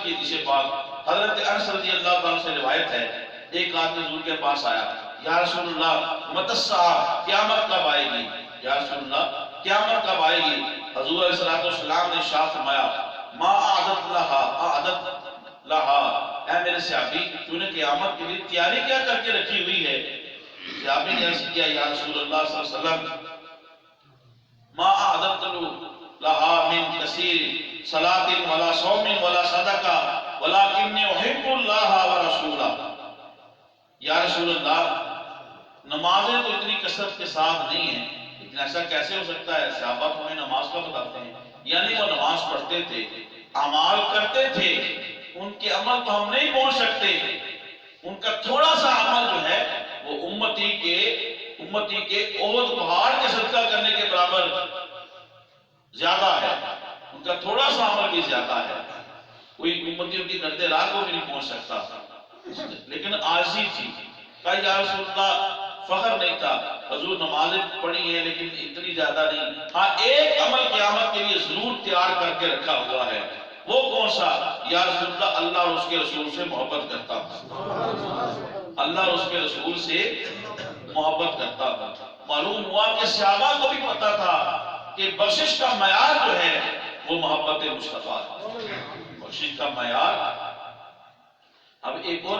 کی حدیث پاک حضرت انس رضی اللہ تعالیٰ سے روایت ہے، ایک آدمی حضور کے پاس آیا، یا رسول اللہ متی الساعہ، قیامت کب آئے گی؟ یا رسول اللہ قیامت کب آئے گی؟ حضور علیہ السلام نے ارشاد فرمایا، ما اعددت لہا، اے میرے صحابی تو نے قیامت کے لیے تیاری کیا کر کے رکھی ہوئی ہے؟ صحابی نے عرض کیا، یا رسول اللہ صلی اللہ علیہ وسلم ما اعددت لہا من کثیر صلاۃ ولا صوم ولا صدقہ ولکنی احب اللہ ورسولہ۔ یا رسول اللہ نمازیں تو اتنی کثرت کے ساتھ نہیں ہیں، لیکن ایسا کیسے ہو سکتا ہے؟ صحابہ تو ہمیں نماز کا بتاتے ہیں، یعنی وہ نماز پڑھتے تھے، اعمال کرتے تھے، ان کے عمل تو ہم نہیں پہنچ سکتے، ان کا تھوڑا سا عمل جو ہے وہ امتی کے احد پہاڑ کے صدقہ کرنے کے برابر زیادہ ہے، ان کا تھوڑا سا عمل بھی زیادہ ہے، کوئی امتی ان کی گردے راہ کو بھی نہیں پہنچ سکتا، لیکن عاجزی تھی۔ کہا یا رسول اللہ فخر نہیں تھا، حضور نمازیں پڑھی ہیں لیکن اتنی زیادہ نہیں، ہاں ایک عمل قیامت کے لیے ضرور تیار کر کے رکھا ہوا ہے، وہ کون سا؟ یا رسول اللہ اللہ اور اس کے رسول سے محبت کرتا ہوں، اللہ اور اس کے رسول سے محبت کرتا ہوں۔ معلوم ہوا کہ صحابہ کو بھی پتا تھا کہ بخشش کا معیار جو ہے وہ محبت مصطفیٰ ہے، بخشش کا معیار۔ اب ایک اور